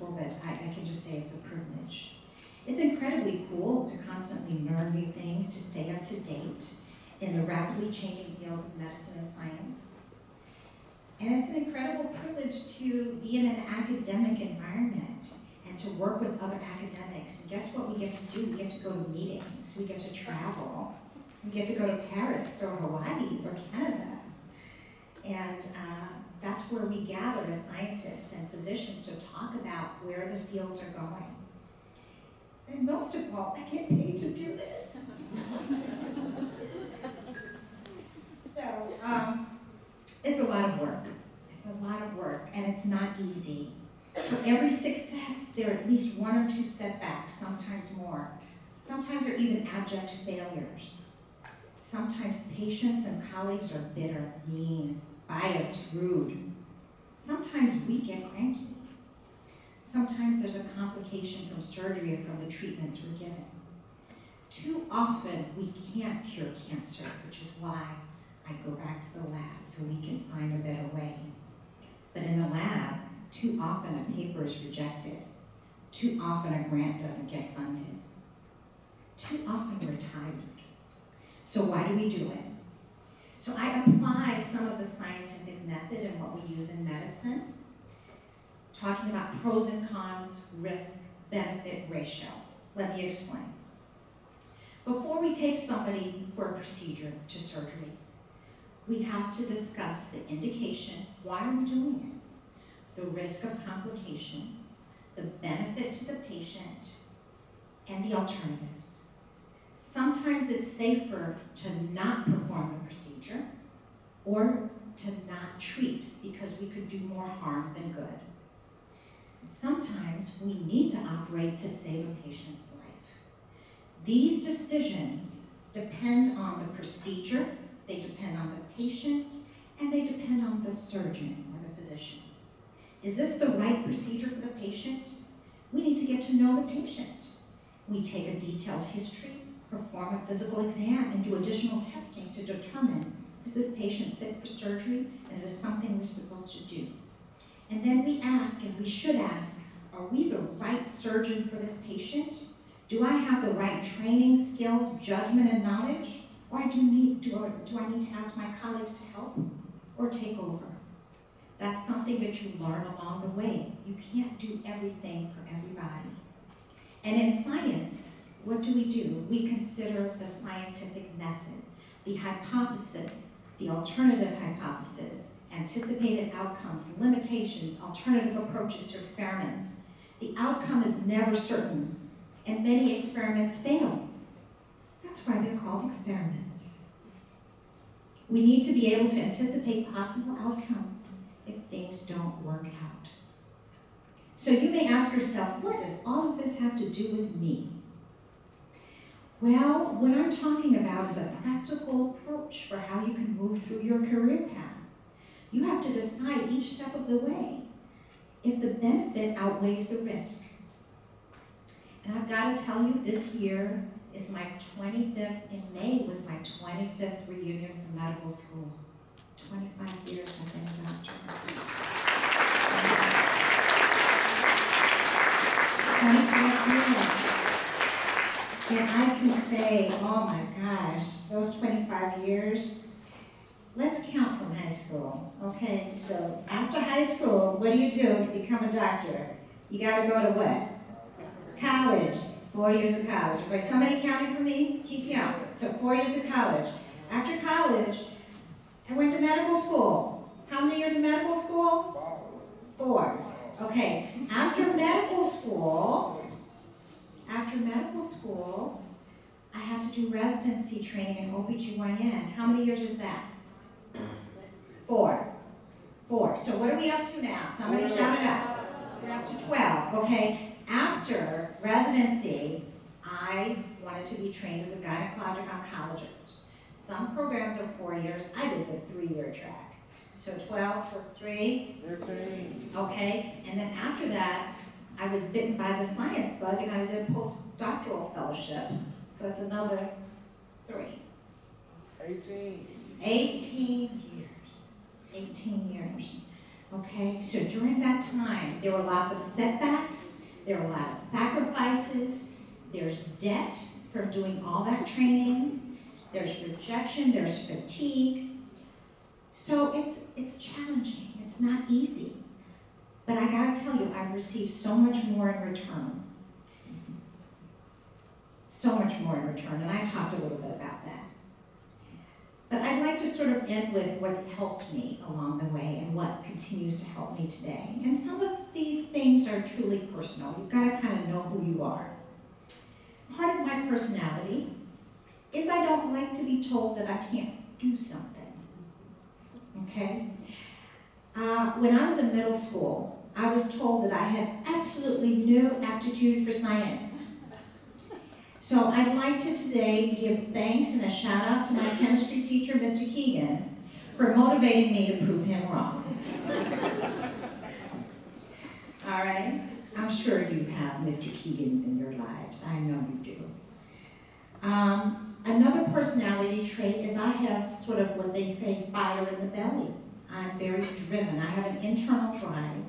comfortable, but I can just say it's a privilege. It's incredibly cool to constantly learn new things, to stay up to date in the rapidly changing fields of medicine and science. And it's an incredible privilege to be in an academic environment and to work with other academics. And guess what we get to do? We get to go to meetings, we get to travel, we get to go to Paris or Hawaii or Canada. And that's where we gather as scientists and physicians to talk about where the fields are going. And most of all, I get paid to do this. So, it's a lot of work. It's a lot of work, and it's not easy. For every success, there are at least one or two setbacks, sometimes more. Sometimes they're even abject failures. Sometimes patients and colleagues are bitter, mean, biased, rude. Sometimes we get cranky. Sometimes there's a complication from surgery or from the treatments we're given. Too often, we can't cure cancer, which is why I go back to the lab so we can find a better way. But in the lab, too often a paper is rejected. Too often a grant doesn't get funded. Too often we're tired. So why do we do it? So I apply some of the scientific method and what we use in medicine, talking about pros and cons, risk-benefit ratio. Let me explain. Before we take somebody for a procedure to surgery, we have to discuss the indication, why are we doing it, the risk of complication, the benefit to the patient, and the alternatives. Sometimes it's safer to not perform the procedure or to not treat because we could do more harm than good. Sometimes we need to operate to save a patient's life. These decisions depend on the procedure, they depend on the patient, and they depend on the surgeon or the physician. Is this the right procedure for the patient? We need to get to know the patient. We take a detailed history, perform a physical exam, and do additional testing to determine, is this patient fit for surgery, and is this something we're supposed to do? And then we ask, and we should ask, are we the right surgeon for this patient? Do I have the right training, skills, judgment, and knowledge? Or do I need to ask my colleagues to help or take over? That's something that you learn along the way. You can't do everything for everybody. And in science, what do? We consider the scientific method, the hypothesis, the alternative hypothesis, anticipated outcomes, limitations, alternative approaches to experiments. The outcome is never certain, and many experiments fail. That's why they're called experiments. We need to be able to anticipate possible outcomes if things don't work out. So you may ask yourself, what does all of this have to do with me? Well, what I'm talking about is a practical approach for how you can move through your career path. You have to decide each step of the way if the benefit outweighs the risk. And I've got to tell you, this year is my 25th, in May was my 25th reunion from medical school. 25 years I've been a doctor. 25 years. And I can say, oh my gosh, those 25 years, let's count from high school, okay? So after high school, what do you do to become a doctor? You gotta go to what? College. 4 years of college. Okay, somebody counting for me? Keep counting. So 4 years of college. After college, I went to medical school. How many years of medical school? 4. Okay, after medical school, I had to do residency training in OBGYN. How many years is that? 4. So what are we up to now? Somebody shout it out. We're up to 12, okay? After residency, I wanted to be trained as a gynecologic oncologist. Some programs are 4 years. I did the 3-year track. So 12 plus 3? 15. Okay, and then after that, I was bitten by the science bug and I did a postdoctoral fellowship. So it's another 3. 18. 18 years. 18 years. Okay, so during that time, there were lots of setbacks, There are a lot of sacrifices. There's debt from doing all that training. There's rejection, there's fatigue. So it's challenging, it's not easy. But I gotta tell you, I've received so much more in return. So much more in return, and I talked a little bit about that. But I'd like to sort of end with what helped me along the way and what continues to help me today. And some of these things are truly personal. You've got to kind of know who you are. Part of my personality is I don't like to be told that I can't do something. Okay? When I was in middle school, I was told that I had absolutely no aptitude for science. So I'd like to today give thanks and a shout out to my chemistry teacher, Mr. Keegan, for motivating me to prove him wrong. All right? I'm sure you have Mr. Keegans in your lives. I know you do. Another personality trait is I have sort of what they say, fire in the belly. I'm very driven. I have an internal drive.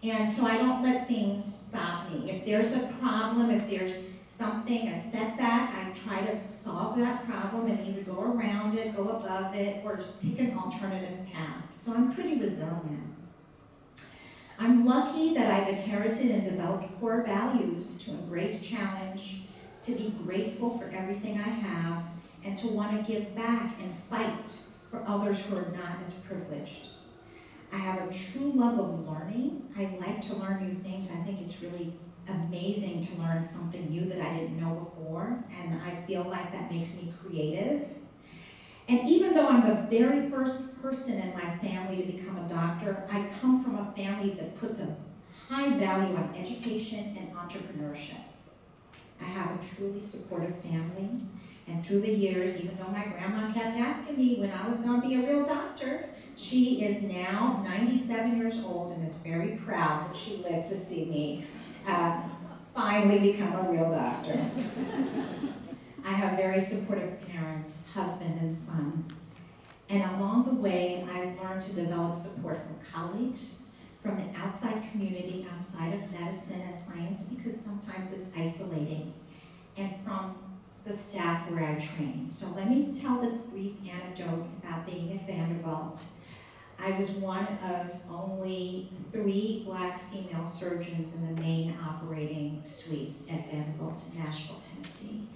And so I don't let things stop me. If there's a problem, if there's something, a setback, I try to solve that problem and either go around it, go above it, or pick an alternative path. So I'm pretty resilient. I'm lucky that I've inherited and developed core values to embrace challenge, to be grateful for everything I have, and to want to give back and fight for others who are not as privileged. I have a true love of learning. I like to learn new things. I think it's really amazing to learn something new that I didn't know before, and I feel like that makes me creative. And even though I'm the very first person in my family to become a doctor, I come from a family that puts a high value on education and entrepreneurship. I have a truly supportive family, and through the years, even though my grandma kept asking me when I was going to be a real doctor, she is now 97 years old and is very proud that she lived to see me finally become a real doctor. I have very supportive parents, husband and son. And along the way, I've learned to develop support from colleagues, from the outside community, outside of medicine and science, because sometimes it's isolating, and from the staff where I train. So let me tell this brief anecdote about being at Vanderbilt. I was one of only 3 Black female surgeons in the main operating suites at Vanderbilt in Nashville, Tennessee.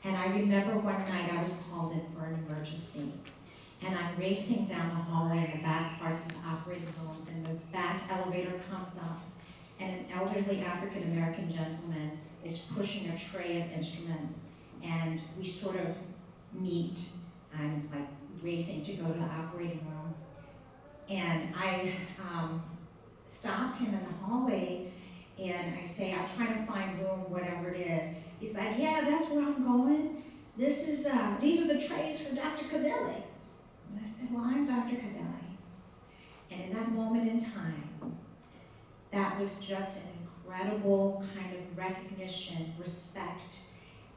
And I remember one night I was called in for an emergency. And I'm racing down the hallway in the back parts of the operating rooms, and this back elevator comes up, and an elderly African-American gentleman is pushing a tray of instruments, and we sort of meet. I'm like racing to go to the operating room. And I stop him in the hallway, and I say, I'm trying to find room, whatever it is. He's like, yeah, that's where I'm going. These are the trays for Dr. Cavilli. And I said, well, I'm Dr. Cavilli. And in that moment in time, that was just an incredible kind of recognition, respect,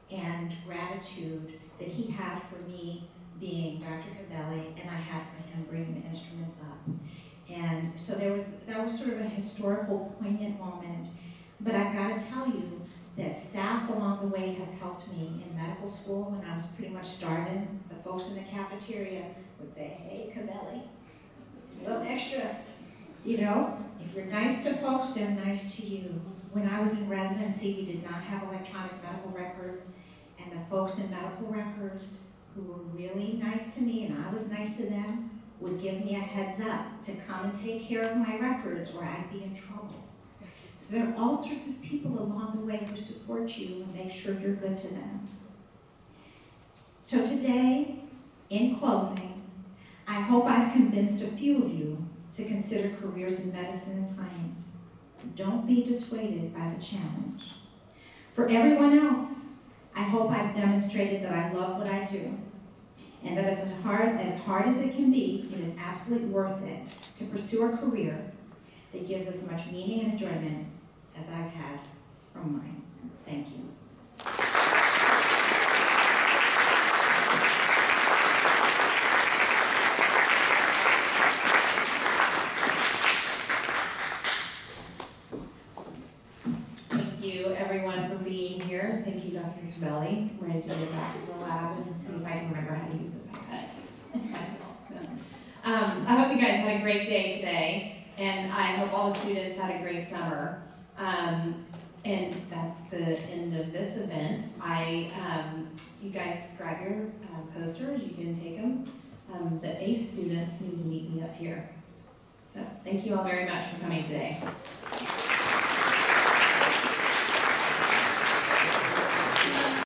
and gratitude that he had for me being Dr. Cavilli, and I had for him bringing the instruments up. And so that was sort of a historical, poignant moment. But I've got to tell you that staff along the way have helped me in medical school when I was pretty much starving. The folks in the cafeteria would say, hey, Cavilli, a little extra. You know, if you're nice to folks, they're nice to you. When I was in residency, we did not have electronic medical records, and the folks in medical records who were really nice to me, and I was nice to them, would give me a heads up to come and take care of my records or I'd be in trouble. So there are all sorts of people along the way who support you and make sure you're good to them. So today, in closing, I hope I've convinced a few of you to consider careers in medicine and science. Don't be dissuaded by the challenge. For everyone else, I hope I've demonstrated that I love what I do, and that as hard as it can be, it is absolutely worth it to pursue a career that gives as much meaning and enjoyment as I've had from mine. Thank you. you everyone for being here. Thank you, Dr. Cabelli. I'm ready to get back to the lab and see if I can remember how to use a pipette myself. I hope you guys had a great day today, and I hope all the students had a great summer. And that's the end of this event. You guys grab your posters, you can take them. The ACE students need to meet me up here. So thank you all very much for coming today.